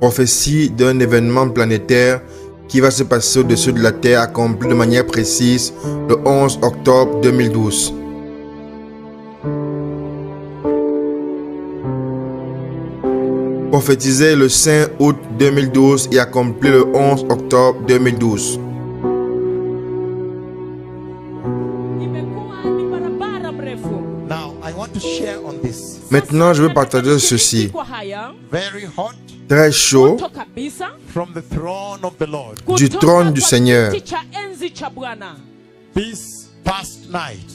Prophétie d'un événement planétaire qui va se passer au-dessus de la Terre, accompli de manière précise le 11 octobre 2012. Prophétisé le 5 août 2012 et accompli le 11 octobre 2012. Maintenant, je veux partager ceci. Très chaud du trône du Seigneur.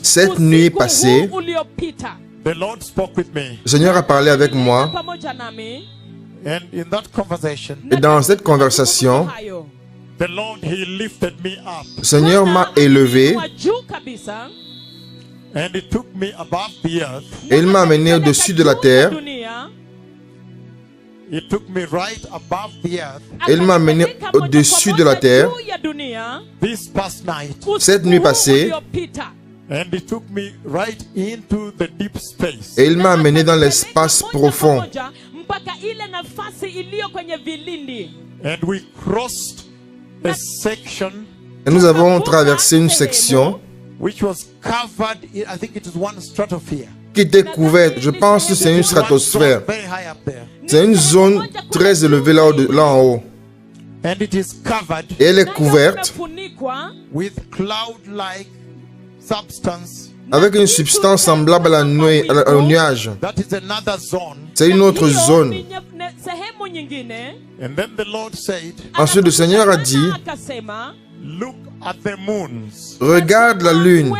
Cette nuit passée, le Seigneur a parlé avec moi. Et dans cette conversation, le Seigneur m'a élevé. Et il m'a amené au-dessus de la terre. Et il m'a amené au-dessus de la terre. Cette nuit passée. Et il m'a amené dans l'espace profond. Et nous avons traversé une section qui était couverte. Je pense que c'est une stratosphère. C'est une zone très élevée là en haut. Et elle est couverte avec une substance semblable au nuage. C'est une autre zone. Ensuite, le Seigneur a dit, regarde la lune.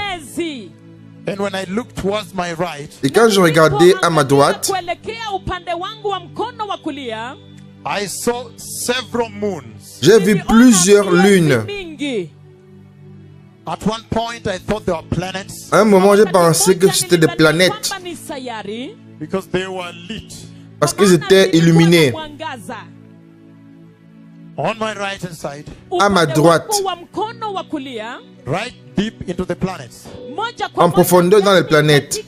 Et quand je regardais à ma droite, j'ai vu plusieurs lunes. À un moment, j'ai pensé que c'était des planètes parce qu'ils étaient illuminés. À ma droite, en profondeur dans les planètes.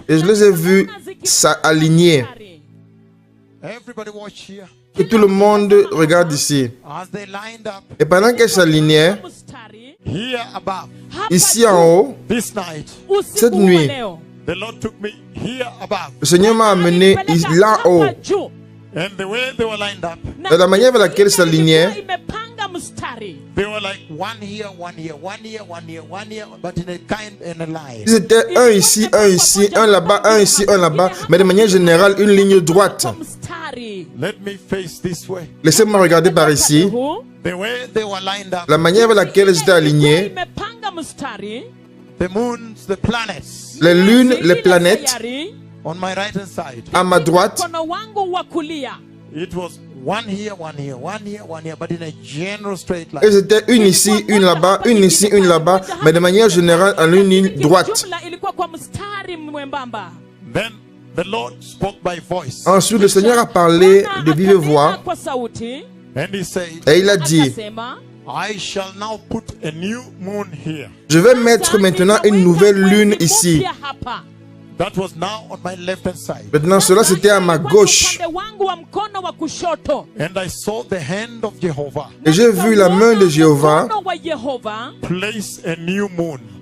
Et je les ai vus s'aligner. Et tout le monde regarde ici. Et pendant qu'elles s'alignaient, ici en haut, cette nuit, le Seigneur m'a amené là-haut. De la manière avec laquelle s'alignaient, ils étaient un ici, un là-bas, un ici, un là-bas, mais de manière générale, une ligne droite. Laissez-moi regarder par ici. La manière avec laquelle ils étaient alignés, les lunes, les planètes, à ma droite, ils étaient une ici, une là-bas, une ici, une là-bas, mais de manière générale en une ligne droite. Ensuite, le Seigneur a parlé de vive voix et il a dit, je vais mettre maintenant une nouvelle lune ici. Maintenant, cela c'était à ma gauche. Et j'ai vu la main de Jéhovah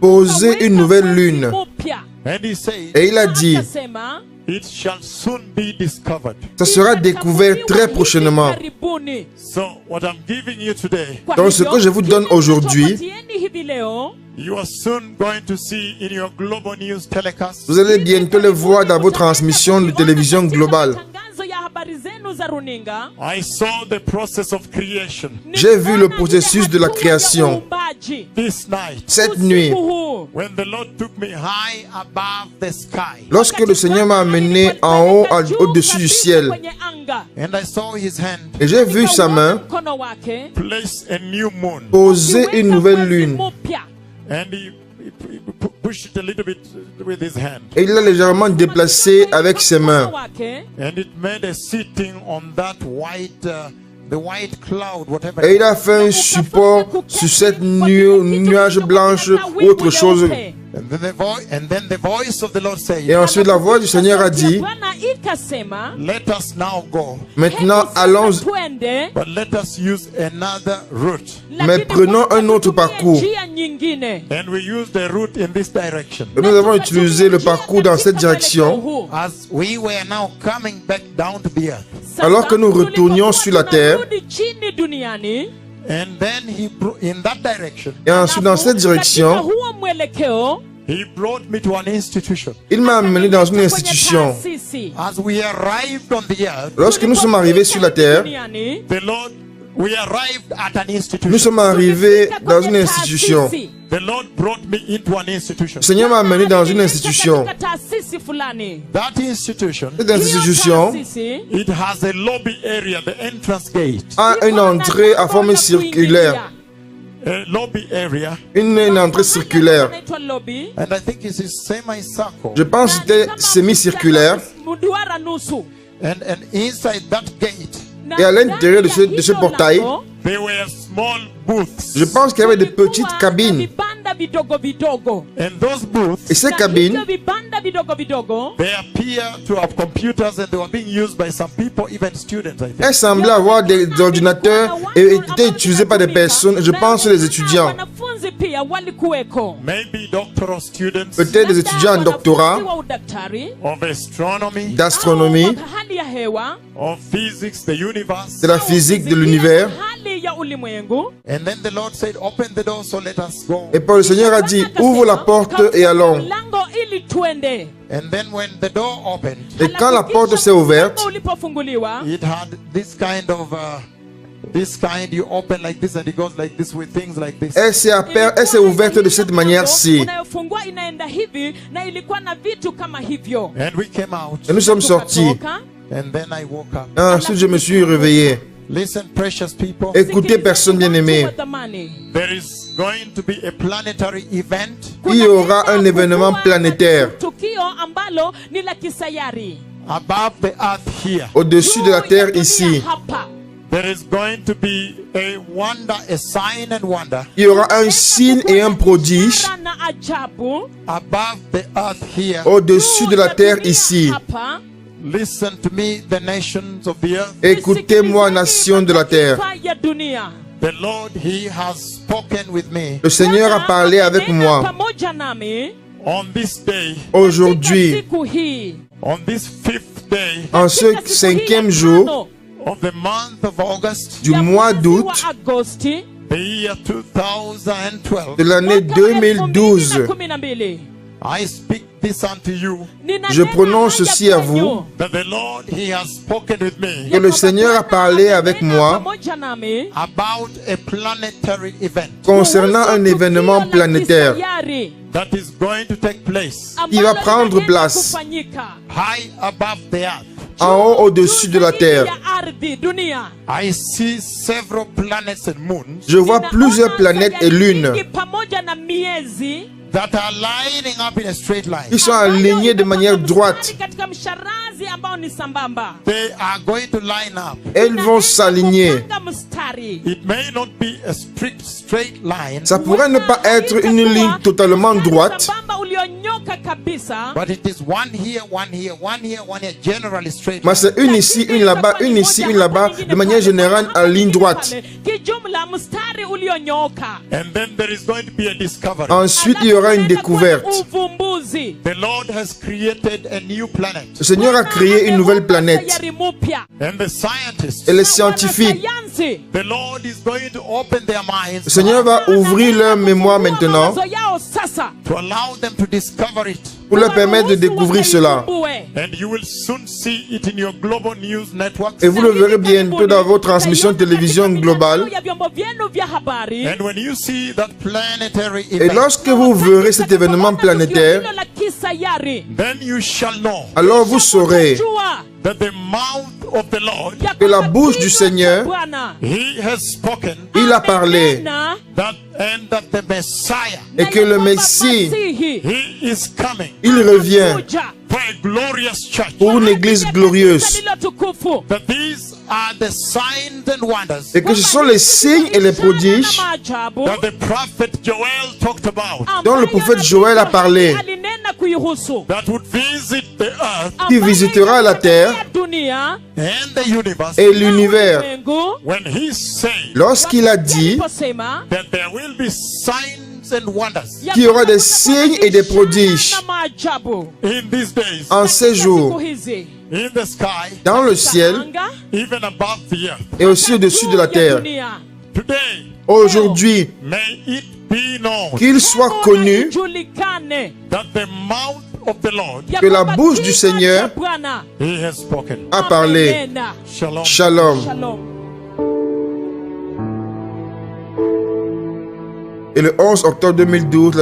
poser une nouvelle lune. Et il a dit, ça sera découvert très prochainement. Donc ce que je vous donne aujourd'hui, vous allez bientôt le voir dans vos transmissions de télévision globale. J'ai vu le processus de la création. Cette nuit, lorsque le Seigneur m'a amené en haut, au-dessus du ciel, et j'ai vu sa main poser une nouvelle lune. Et il l'a légèrement déplacé avec ses mains. Et il a fait un support sur cette nuage blanche ou autre chose. And then the voice of the Lord said, Et ensuite la voix du Seigneur a dit, let us now go, maintenant allons, but let us use another route. mais prenons un autre parcours. And we used the route in this direction. Et nous avons utilisé le parcours dans cette direction. As we were now coming back down to the earth. Alors que nous retournions sur la terre. And then in that direction, Et ensuite dans cette direction, he brought me to an institution. il m'a amené dans une institution. As we arrived on the earth, Lorsque nous sommes arrivés sur la terre, we arrived at an institution. nous sommes arrivés dans une institution. The Lord brought me into an institution. Le Seigneur m'a amené dans une institution. That institution, Cette institution it has a lobby area, the entrance gate. a une entrée à forme circulaire. A lobby area. Une entrée circulaire. And I think it is semi-circle. Je pense que c'était semi-circulaire. And inside that gate, Et à l'intérieur de ce portail, there were small booths. je pense qu'il y avait de petites cabines. And those booths, Et ces cabines, they appear to have computers and they were being used by some people, even students, I think. elles semblaient avoir des ordinateurs et étaient utilisées par des personnes, je pense les étudiants. Maybe doctoral students Peut-être des étudiants en doctorat, of astronomy, d'astronomie, of physics, the universe. de la physique de l'univers. And then the Lord said, open the door, so let us go. Et puis le Seigneur a dit, ouvre la porte et allons. And then when the door opened, Et quand la porte s'est ouverte, it had this kind of you open like this and it goes like this with things like this. elle s'est ouverte de cette manière-ci. And we came out. Et nous sommes sortis. And then I woke up. Ensuite, je me suis réveillé. Listen, precious people. Écoutez, personnes bien-aimées. There is going to be a planetary event. Il y aura un événement planétaire Above the earth here. au-dessus de la terre ici. There is going to be a wonder, a sign and wonder. Il y aura un signe et un prodige Above the earth here. au-dessus de la terre ici. Listen to me, the nations of the earth. Écoutez-moi, nation de la terre. The Lord, He has spoken with me. Le Seigneur a parlé avec moi On this day, aujourd'hui, on this fifth day en ce 5e jour of the month of August, du mois d'août the year 2012, de l'année 2012. I speak this unto you, Je prononce ceci à vous, that the Lord, He has spoken with me que le Seigneur a parlé avec moi about a planetary event concernant un événement planétaire that is going to take place qui va prendre place high above the earth. en haut au-dessus de la terre. I see several planets and moons Je vois plusieurs planètes et lunes that are lining up in a straight line. qui sont alignés de manière droite. They are going to line up. Elles vont s'aligner. It may not be a strict straight line, Ça pourrait ne pas être une ligne totalement droite, but it is one here, one here, one here, one here, generally straight mais line. c'est une ici, une là-bas, une ici, une là-bas, de manière générale en ligne droite. And then there is going to be a discovery. Ensuite, il y aura une découverte. The Lord has created a new planet. Le Seigneur a créé une nouvelle planète. And the scientists, Et les scientifiques, the Lord is going to open their minds le Seigneur va ouvrir leur mémoire maintenant to allow them to discover it. pour leur permettre de découvrir cela. And you will soon see it in your global news networks. Et vous le verrez bientôt dans vos transmissions de télévision globales. And when you see that planetary Et event, lorsque vous verrez cet événement planétaire, then you shall know alors vous saurez that the mouth of the Lord, que la bouche du Seigneur, He has spoken, il a parlé, that the Messiah, et que le Messie, He is coming il revient for a glorious church. pour une église glorieuse. That these are the signs and wonders et que ce sont les signes et les prodiges that the prophet Joel talked about, dont le prophète Joël a parlé, that would visit the earth qui visitera la terre and the universe, et l'univers. when he said Lorsqu'il a dit that there will be signs and wonders qu'il y aura des signes et des prodiges in these days en ces jours in the sky, dans le ciel even above the earth. et aussi au-dessus de la terre. Today, Aujourd'hui, may it be known qu'il soit connu that the mouth of the Lord, que la bouche du Seigneur he has spoken. a parlé. Shalom. Shalom. Et le 11 octobre 2012,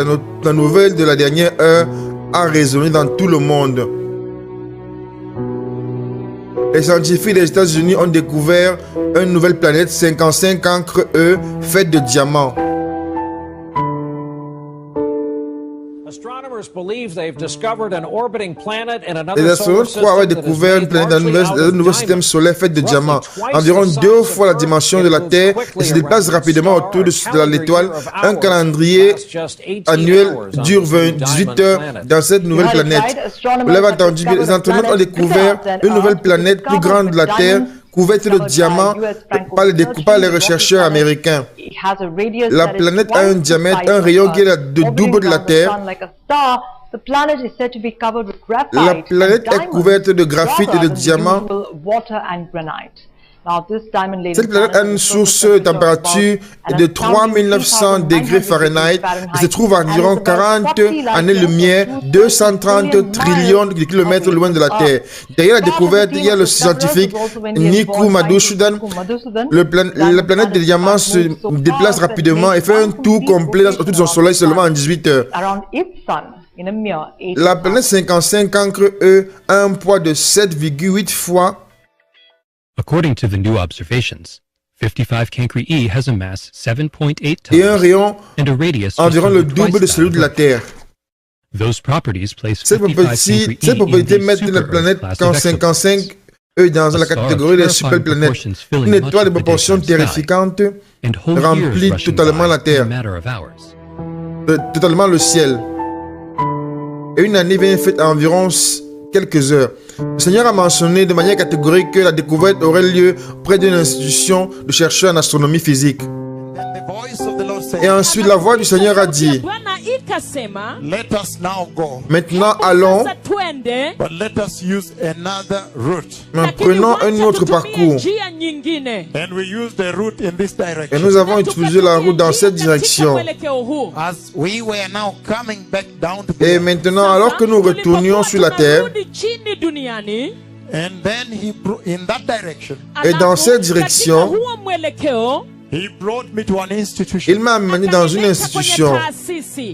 la nouvelle de la dernière heure a résonné dans tout le monde. Les scientifiques des États-Unis ont découvert une nouvelle planète 55 encre E faite de diamants. Les astronautes croient avoir découvert une planète dans un nouveau système solaire fait de diamants, environ 2 fois la dimension de la Terre, et se déplace rapidement autour de l'étoile. Un calendrier annuel dure 18 heures dans cette nouvelle planète. Vous l'avez entendu, les astronautes ont découvert une nouvelle planète plus grande de la Terre, couverte de diamants par les rechercheurs américains. La planète a un diamètre, un rayon qui est le double de la Terre. La planète est couverte de graphite et de diamants. Cette planète a une source de température de 3900 degrés Fahrenheit et se trouve à environ 40 années-lumière, 230 trillions de kilomètres loin de la Terre. Derrière la découverte, il y a le scientifique Niku Madhusudan. La planète des diamants se déplace rapidement et fait un tour complet autour de son soleil seulement en 18 heures. La planète 55 encre E a un poids de 7,8 fois. According to the new observations, 55 Cancri E has a mass 7.8 et un tons rayon and a radius environ le just over double de twice celui de la that. Terre. Those properties place Cette 55 Cancri E propriété in the mettent la super planète Earth class of 55 exoplanets, E dans la catégorie des superplanètes. Une étoile de proportions terrifiantes and whole years remplit rushing totalement by la in a Terre, matter of hours. totalement le ciel. Et une année vient faite à environ quelques heures. Le Seigneur a mentionné de manière catégorique que la découverte aurait lieu près d'une institution de chercheurs en astronomie physique. And the voice of the Lord Et said, ensuite, la voix du Seigneur a dit, let us now go, maintenant allons, but let us use another route. mais prenons un autre parcours. And we use the route in this Et direction. nous avons utilisé la route dans cette direction. As we were now coming back down to Et the maintenant, alors que nous retournions sur la terre, and then in that direction, et dans cette direction, he brought me to an institution. il m'a amené dans une institution.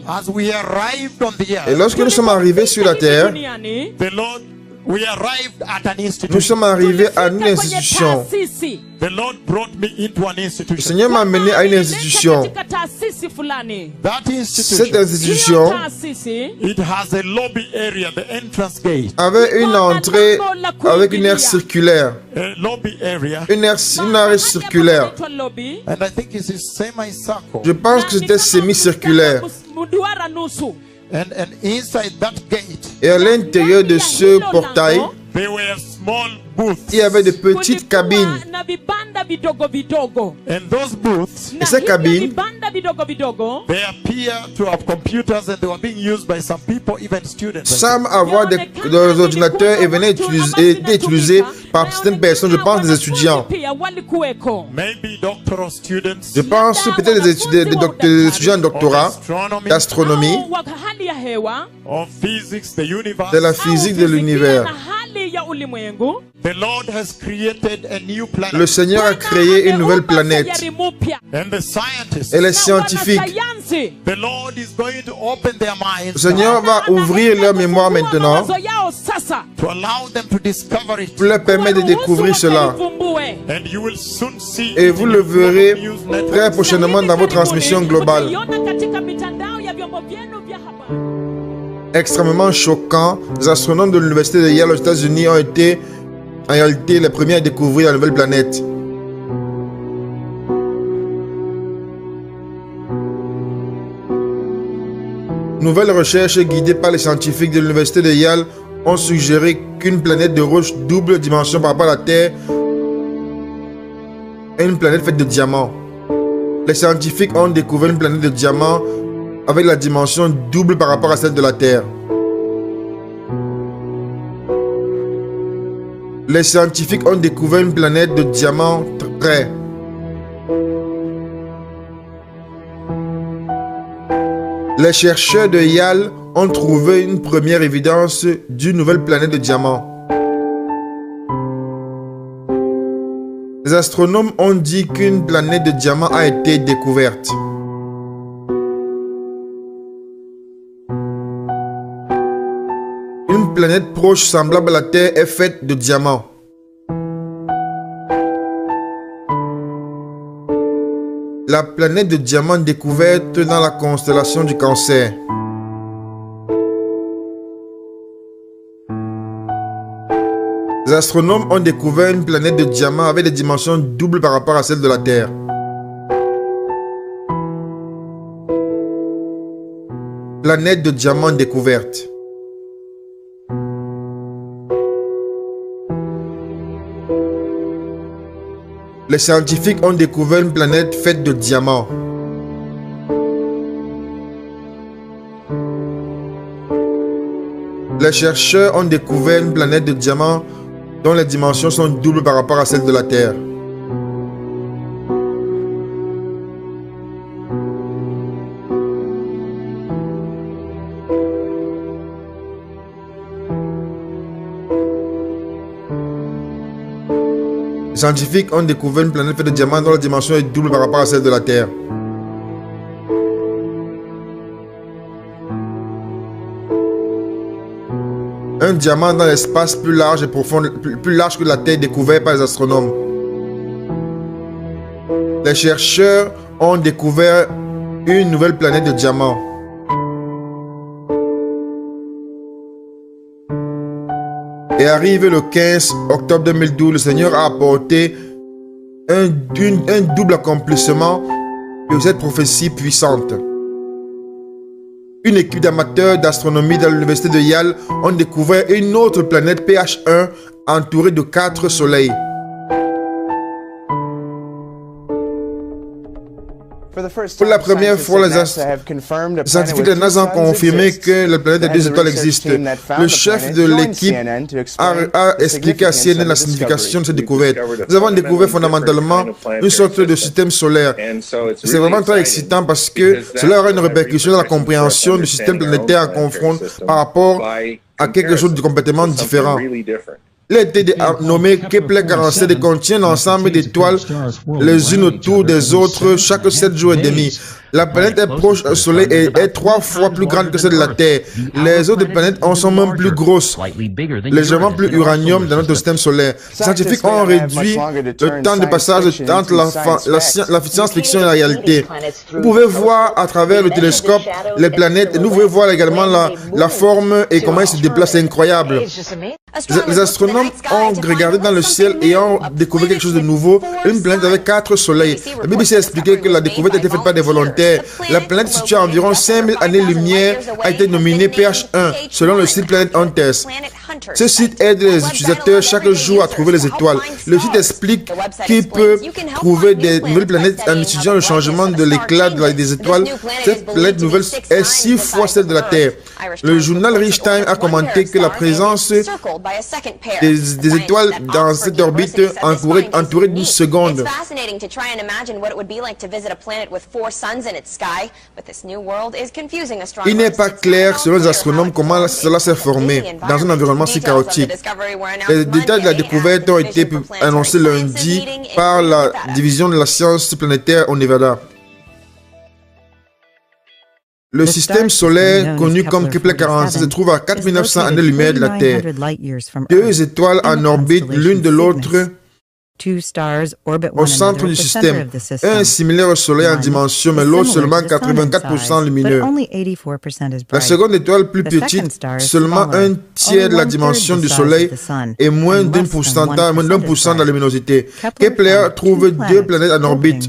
As we arrived on the Et earth, lorsque nous sommes arrivés sur la terre, the Lord, we arrived at an nous institution. sommes arrivés à une institution. The Lord brought me into an Le institution. Seigneur m'a amené à une institution. That Cette institution, institution it has a lobby area, the entrance gate, avait une entrée avec une aire circulaire. a lobby area, Une aire circulaire. and I think it is semicircle. Je pense que c'était semi-circulaire. And inside that gate, Et à l'intérieur de ce portail, there were small booths. il y avait de petites cabines. And those booths, Et ces cabines, they appear to have computers and they were being used by some people, even students. semblent avoir des ordinateurs et venaient étaient utilisés par certaines personnes, je pense des étudiants. Maybe doctoral students Je pense peut-être des étudiants de doctorat, d'astronomie, of physics, the universe. de la physique de l'univers. The Lord has created a new planet. Le Seigneur a créé une nouvelle planète. And the scientists, Et les scientifiques, the Lord is going to open their minds le Seigneur va ouvrir leur mémoire maintenant to allow them to discover it. pour leur permettre de découvrir cela. And you will soon see Et it vous in le your verrez news network. très prochainement dans vos transmissions globales. Extrêmement choquant, les astronomes de l'université de Yale aux États-Unis ont été en réalité les premiers à découvrir la nouvelle planète. Nouvelles recherches guidées par les scientifiques de l'université de Yale ont suggéré qu'une planète de roche double dimension par rapport à la Terre est une planète faite de diamants. Les scientifiques ont découvert une planète de diamants avec la dimension double par rapport à celle de la Terre. Les scientifiques ont découvert une planète de diamants près. Les chercheurs de Yale ont trouvé une première évidence d'une nouvelle planète de diamants. Les astronomes ont dit qu'une planète de diamants a été découverte. Une planète proche semblable à la Terre est faite de diamants. La planète de diamants découverte dans la constellation du Cancer. Les astronomes ont découvert une planète de diamants avec des dimensions doubles par rapport à celle de la Terre. Planète de diamants découverte. Les scientifiques ont découvert une planète faite de diamants. Les chercheurs ont découvert une planète de diamants dont les dimensions sont doubles par rapport à celles de la Terre. Les scientifiques ont découvert une planète faite de diamants dont la dimension est double par rapport à celle de la Terre. Un diamant dans l'espace plus large et profond, plus large que la Terre, découvert par les astronomes. Les chercheurs ont découvert une nouvelle planète de diamants. Et arrivé le 15 octobre 2012, le Seigneur a apporté un double accomplissement de cette prophétie puissante. Une équipe d'amateurs d'astronomie de l'université de Yale ont découvert une autre planète PH1 entourée de 4 soleils. Pour la première fois, les scientifiques de la NASA ont confirmé que la planète des 2 étoiles existe. Le chef de l'équipe a expliqué à CNN la signification de cette découverte. Nous avons découvert fondamentalement une sorte de système solaire. C'est vraiment très excitant parce que cela aura une répercussion dans la compréhension du système planétaire en confront par rapport à quelque chose de complètement différent. Il a été nommé Kepler 47 et contient un ensemble d'étoiles les unes autour des autres chaque 7 jours et demi. La planète est proche du Soleil et est 3 fois plus grande que celle de la Terre. Les autres planètes sont même plus grosses, légèrement plus uranium dans notre système solaire. Les scientifiques ont réduit le temps de passage entre la science-fiction et la réalité. Vous pouvez voir à travers le télescope les planètes et nous pouvons voir également la forme et comment elles se déplacent. C'est incroyable. Les astronomes ont regardé dans le ciel et ont découvert quelque chose de nouveau, une planète avec 4 soleils. La BBC a expliqué que la découverte a été faite par des volontaires. La planète située à environ 5000 années-lumière a été nommée PH1 selon le site Planet Hunters. Ce site aide les utilisateurs chaque jour à trouver les étoiles. Le site explique qu'il peut trouver des nouvelles planètes en étudiant le changement de l'éclat des étoiles. Cette planète nouvelle est 6 fois celle de la Terre. Le journal Rich Time a commenté que la présence des étoiles dans cette orbite entourée d'une seconde. Il n'est pas clair selon les astronomes comment cela s'est formé dans un environnement si chaotique. Les détails de la découverte ont été annoncés lundi par la division de la science planétaire au Nevada. Le système solaire, connu comme Kepler 47, se trouve à 4900 années-lumière de la Terre. 2 étoiles en orbite l'une de l'autre au centre du système. Un similaire au Soleil en dimension, mais l'autre seulement 84% lumineux. La seconde étoile plus petite, seulement un tiers de la dimension du Soleil et moins d'un pourcentage de la luminosité. Kepler trouve deux planètes en orbite.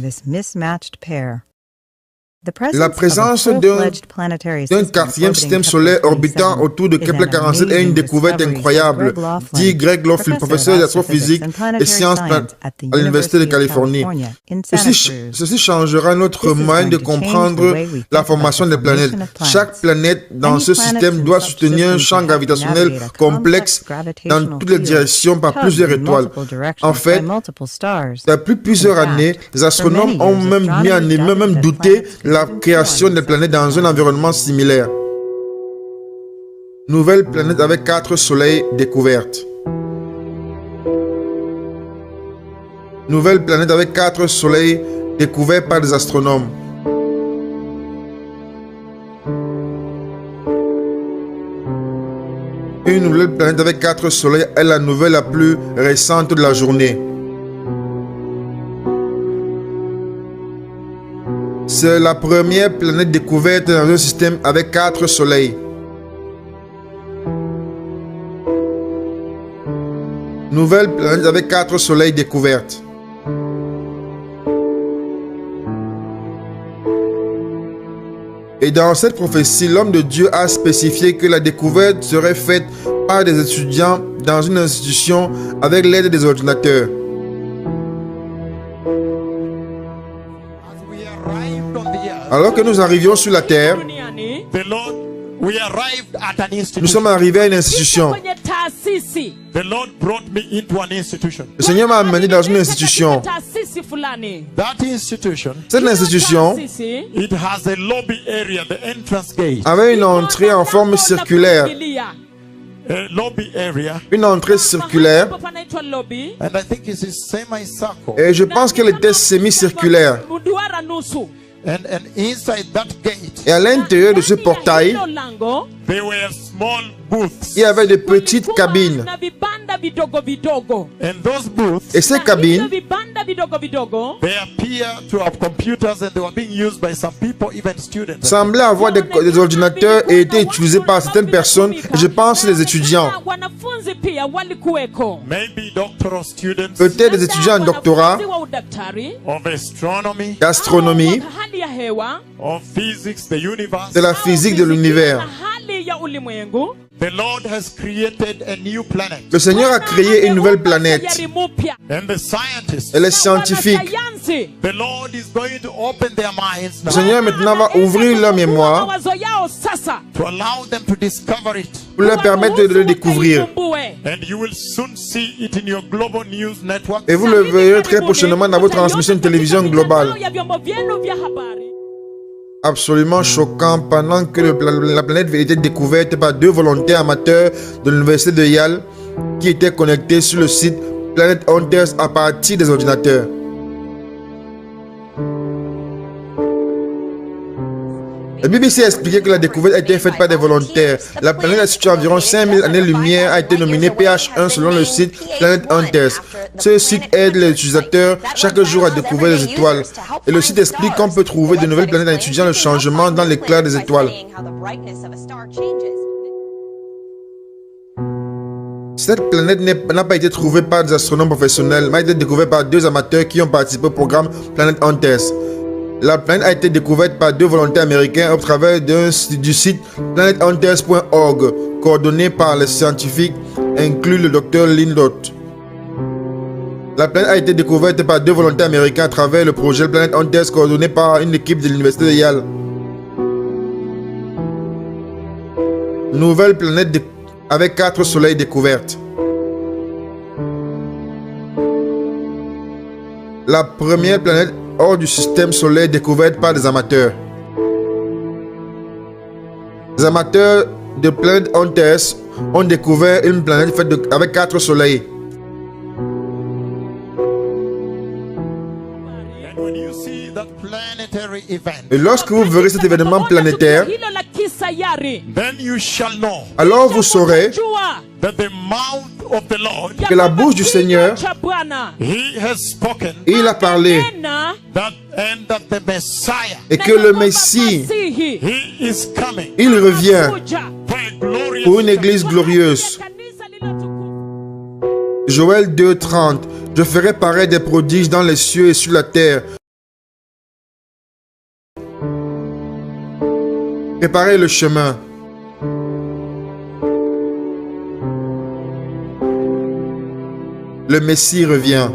La présence d'un quatrième système solaire orbitant autour de Kepler 47 est une découverte incroyable, dit Greg Loeffler, professeur d'astrophysique et sciences à l'Université de Californie. Ceci changera notre moyen de comprendre la formation des planètes. Chaque planète dans ce système doit soutenir un champ gravitationnel complexe dans toutes les directions par plusieurs étoiles. En fait, depuis plusieurs années, les astronomes ont même douté la création des planètes dans un environnement similaire. Nouvelle planète avec 4 soleils découvertes. Nouvelle planète avec 4 soleils découverts par des astronomes. Une nouvelle planète avec 4 soleils est la nouvelle la plus récente de la journée. C'est la première planète découverte dans un système avec 4 soleils. Nouvelle planète avec 4 soleils découvertes. Et dans cette prophétie, l'homme de Dieu a spécifié que la découverte serait faite par des étudiants dans une institution avec l'aide des ordinateurs. Alors que nous arrivions sur la terre, nous sommes arrivés à une institution. Le Seigneur m'a amené dans une institution. Cette institution avait une entrée en forme circulaire. Une entrée circulaire. Et je pense qu'elle était semi-circulaire. Et à l'intérieur de ce portail, il y avait de petites cabines. Et ces cabines semblaient avoir des ordinateurs et étaient utilisés par certaines personnes, et je pense des étudiants. Peut-être des étudiants en doctorat, d'astronomie, de la physique de l'univers. Le Seigneur a créé une nouvelle planète. Et les scientifiques, le Seigneur maintenant va ouvrir leur mémoire pour leur permettre de le découvrir. Et vous le verrez très prochainement dans votre transmission de télévision globale. Absolument choquant, pendant que la planète était découverte par 2 volontaires amateurs de l'université de Yale qui étaient connectés sur le site Planet Hunters à partir des ordinateurs. La BBC a expliqué que la découverte a été faite par des volontaires. La planète située à environ 5000 années-lumière a été nommée PH1 selon le site Planet Hunters. Ce site aide les utilisateurs chaque jour à découvrir les étoiles. Et le site explique qu'on peut trouver de nouvelles planètes en étudiant le changement dans l'éclair des étoiles. Cette planète n'a pas été trouvée par des astronomes professionnels, mais a été découverte par 2 amateurs qui ont participé au programme Planet Hunters. La planète a été découverte par 2 volontaires américains au travers du site planethunters.org, coordonné par les scientifiques, inclus le Dr. Lindot. La planète a été découverte par 2 volontaires américains à travers le projet Planet Hunters, coordonné par une équipe de l'université de Yale. Nouvelle planète avec 4 soleils découvertes. La première planète hors du système solaire découverte par des amateurs. Les amateurs de Planet Hunters ont découvert une planète faite avec 4 soleils. planetary event, Et lorsque vous verrez cet événement planétaire, then you shall know alors vous saurez that the mouth of the Lord, que la bouche du Seigneur, he has spoken, il a parlé, that the Messiah, et que le Messie, he is coming il revient for a glorious pour une église glorieuse. Joël 2:30. Je ferai paraître des prodiges dans les cieux et sur la terre. Préparez le chemin. Le Messie revient.